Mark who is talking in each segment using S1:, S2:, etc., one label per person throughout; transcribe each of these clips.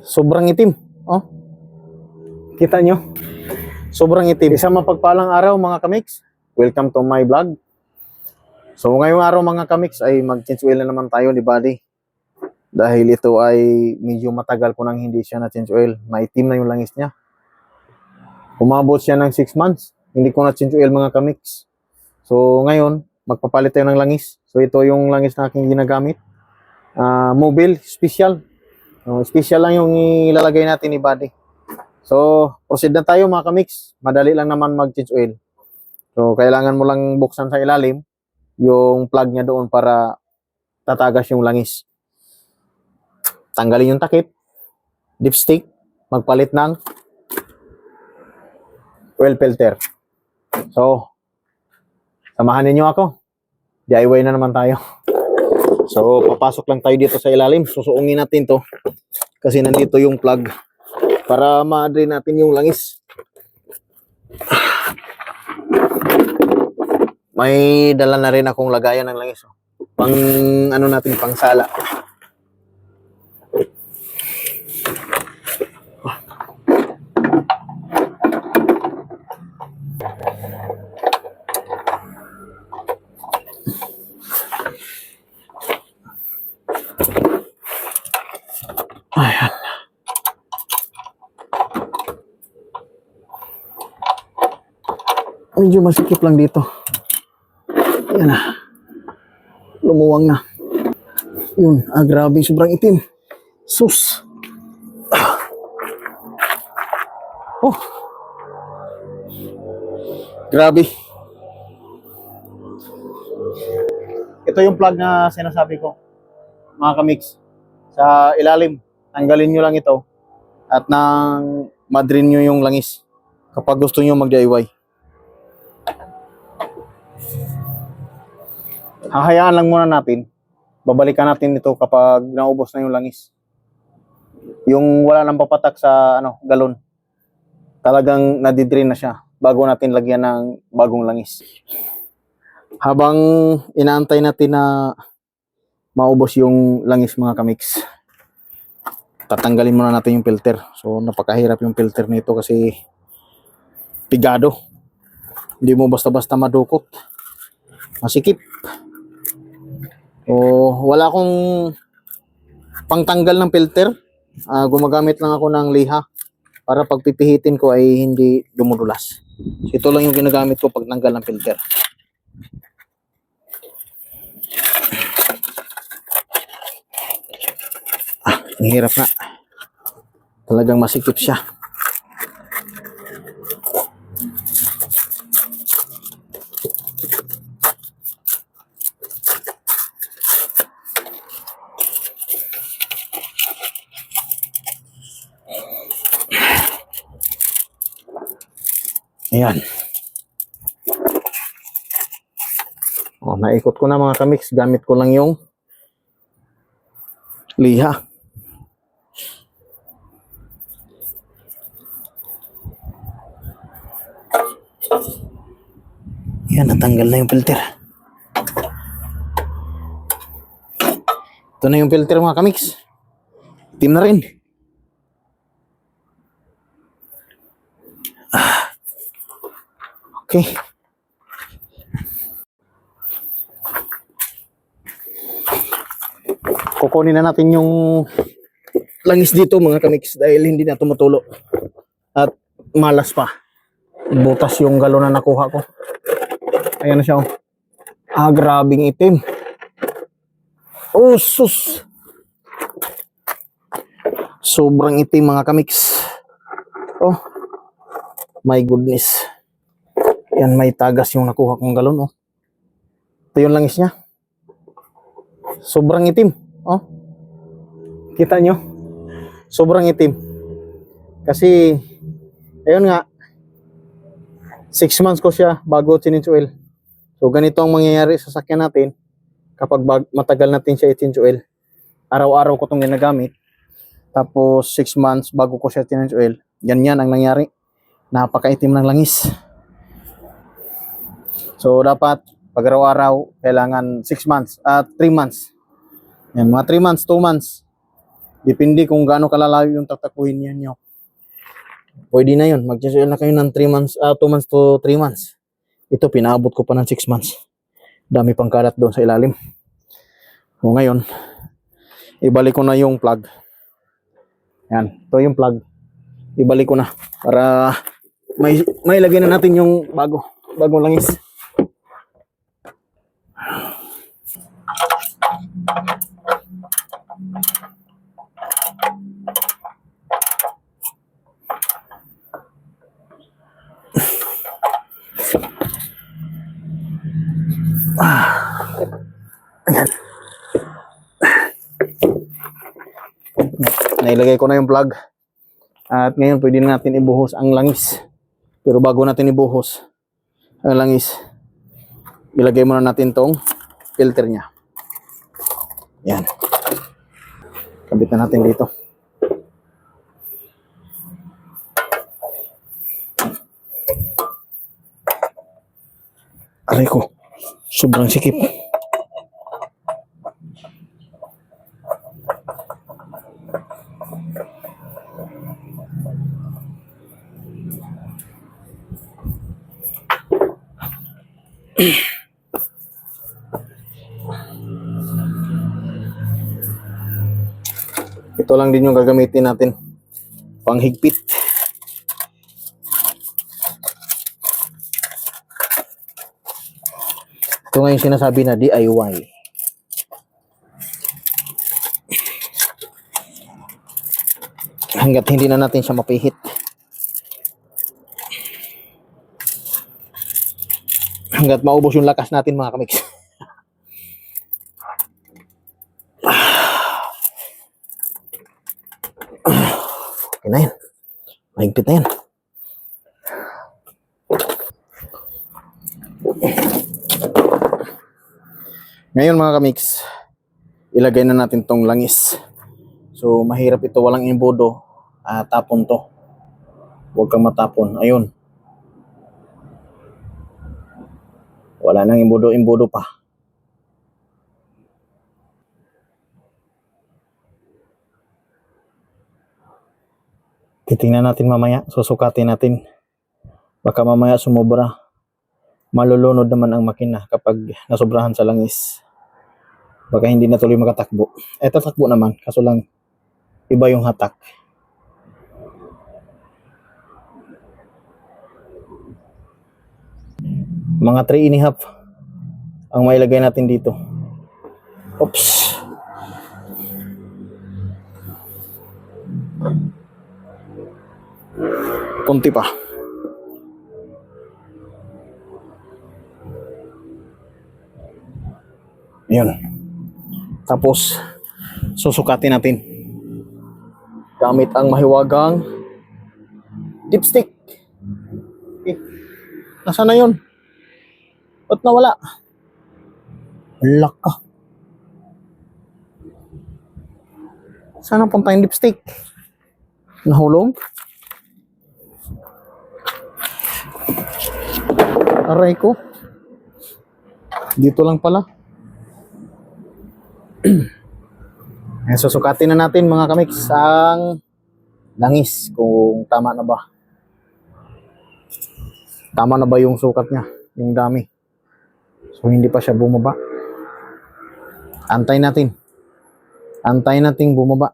S1: Sobrang itim. Oh, kita nyo? Sobrang itim. Isang mapagpalang araw mga kamiks. Welcome to my vlog. So ngayong araw mga kamiks ay mag-change oil na naman tayo ni Buddy. Dahil ito ay medyo matagal ko nang hindi siya na-change oil. Maitim na yung langis niya. Umabot siya ng 6 months. Hindi ko na-change oil mga kamiks. So ngayon, magpapalit tayo ng langis. So ito yung langis na aking ginagamit. Mobile, special. Special lang yung ilalagay natin ni Buddy. So, proceed na tayo mga kamiks. Madali lang naman mag-change oil. So, kailangan mo lang buksan sa ilalim yung plug niya doon para tatagas yung langis. Tanggalin yung takip, dipstick, magpalit ng oil filter. So, samahan ninyo ako. DIY na naman tayo. So, papasok lang tayo dito sa ilalim. Susuungin natin to kasi nandito yung plug para ma-drain natin yung langis. May dala na rin akong lagayan ng langis. Pang ano natin, pang sala. Ayan. Medyo masikip lang dito. Ayan na. Lumuwang na. Yun. Grabe. Sobrang itim. Sus. Oh. Grabe. Ito yung plug na sinasabi ko. Mga kamiks. Sa ilalim. Tanggalin nyo lang ito. At nang madrin nyo yung langis. Kapag gusto nyo mag-DIY. Hahayaan lang muna natin. Babalikan natin ito kapag naubos na yung langis. Yung wala nang papatak sa galon. Talagang nadidrain na siya bago natin lagyan ng bagong langis. Habang inaantay natin na maubos yung langis mga kamiks, tatanggalin muna natin yung filter. So napakahirap yung filter nito kasi pigado. Hindi mo basta-basta madukot. Masikip. Wala akong pangtanggal ng filter. Gumagamit lang ako ng liha para pagpipihitin ko ay hindi dumudulas. Ito lang yung ginagamit ko pagtanggal ng filter. Ang hirap na. Talagang masikip siya. Ayan. Naikot ko na mga kamiks. Gamit ko lang yung liha. Ayan, natanggal na yung filter. Ito na yung filter mga kamiks. Itim na rin. Okay. Kukunin na natin yung langis dito mga kamiks dahil hindi na tumutulo. At malas pa. Butas yung galon na nakuha ko. Ayan na siya. Grabing itim. Oh, sus. Sobrang itim mga kamiks. Oh. My goodness. Yan, may tagas yung nakuha kong galon. Ito yung langis niya. Sobrang itim. Kita nyo? Sobrang itim. Kasi, ayun nga, 6 months ko siya bago change oil. So, ganito ang mangyayari sa sakyan natin kapag matagal natin siya i-change oil. Araw-araw ko itong ginagamit. Tapos, 6 months bago ko siya change oil. Yan ang nangyari. Napakaitim ng langis. So, dapat pag araw-araw, kailangan 6 months at 3 months. Yan, mga 3 months, 2 months. Depende kung gaano kalalayo yung tatakbuhin niya nyo. Pwede na yun. Mag-change oil na kayo ng 2 months to 3 months. Ito, pinaabot ko pa ng 6 months. Dami pang kalat doon sa ilalim. O ngayon, ibalik ko na yung plug. Yan, ito yung plug. Ibalik ko na para may lagay na natin yung bagong langis. Ayan. Nailagay ko na yung plug. At ngayon pwede na natin ibuhos ang langis. Pero bago natin ibuhos ang langis, ilagay muna natin tong filter niya. Yan. Kabit na natin dito. Aray ko, sobrang sikip. Ito lang din yung gagamitin natin panghigpit. Ito nga yung sinasabi na DIY. Hanggat hindi na natin siya mapihit. Hanggat maubos yung lakas natin mga kamiks. Okay na yan. Mahigpit na yan. Ngayon mga kamiks, ilagay na natin tong langis. So mahirap ito, walang imbudo. Tapon to. Huwag kang matapon. Ayun. Wala nang imbudo pa. Titingnan natin mamaya, susukatin natin. Baka mamaya sumobra. Malulunod naman ang makina kapag nasobrahan sa langis. Baka hindi na tuloy makatakbo. Tatakbo naman, kaso lang iba yung hatak. Mga 3.5 ang mailagay natin dito. Oops. Kunti pa. Yun. Tapos, susukatin natin. Gamit ang mahiwagang dipstick. Nasaan na yun? Ba't nawala? Alak ka. Saan ang punta yung dipstick? Nahulog? Aray ko. Dito lang pala. Susukatin na natin mga kamiks ang langis kung tama na ba. Tama na ba yung sukat niya, yung dami. So hindi pa siya bumaba. Antayin natin. Antayin natin bumaba.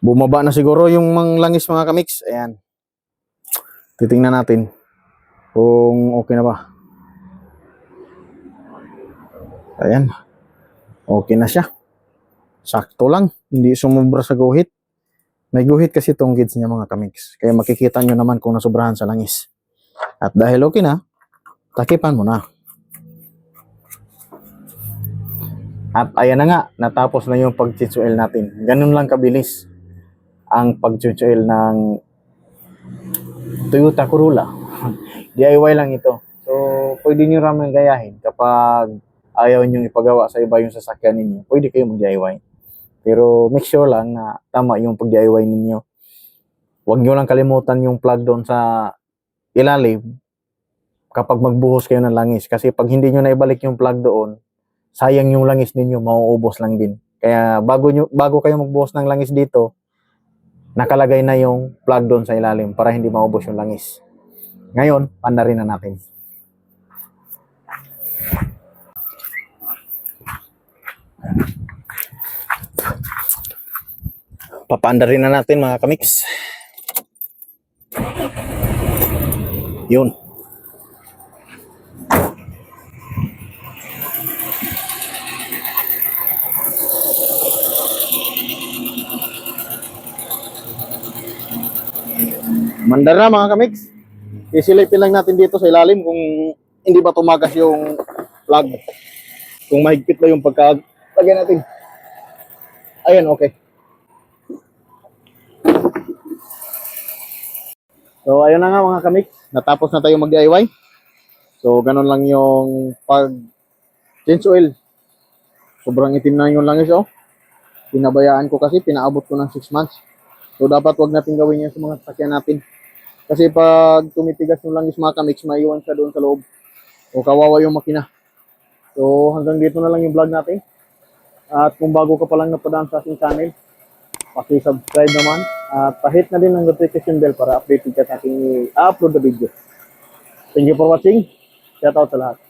S1: Bumaba na siguro yung langis mga kamiks. Ayan. Titingnan natin kung okay na ba. Ayan. Okay na siya. Sakto lang. Hindi sumubra sa guhit. May guhit kasi itong gauge niya mga kamiks. Kaya makikita nyo naman kung nasobrahan sa langis. At dahil okay na, takipan mo na. At ayan na nga, natapos na yung pag-change oil natin. Ganun lang kabilis ang pag-change oil ng Toyota Corolla. DIY lang ito. So, pwede nyo ramang gayahin kapag ayaw nyo ipagawa sa iba yung sasakyan ninyo. Pwede kayo mag-DIY. Pero make sure lang na tama yung pag-DIY ninyo. Huwag nyo lang kalimutan yung plug doon sa ilalim. kapag magbuhos kayo ng langis. Kasi pag hindi nyo naibalik yung plug doon, sayang yung langis ninyo, mauubos lang din. Kaya bago kayo magbuhos ng langis dito, nakalagay na yung plug doon sa ilalim para hindi maubos yung langis. Ngayon, pandarin na natin. Papaandarin na natin mga kamix. Yun. Mandara mga kamix. Isilipin lang natin dito sa ilalim kung hindi ba tumagas yung plug. Kung mahigpit ba yung pagkalagay natin. Ayan, okay. So, ayun na nga mga kamix. Natapos na tayo mag-DIY. So, ganun lang yung pag-change oil. Sobrang itim na yung langis, oh. Pinabayaan ko kasi, pinaabot ko ng 6 months. So, dapat wag natin gawin yan sa mga sasakyan natin. Kasi pag tumitigas yung langis mga kamix, maiwan siya doon sa loob. O kawawa yung makina. So, hanggang dito na lang yung vlog natin. At kung bago ka pa lang napadaan sa ating channel, paki-subscribe naman. At pahit na din ang notification bell para updated ka sa ating i-upload na video. Thank you for watching. Shout out sa lahat.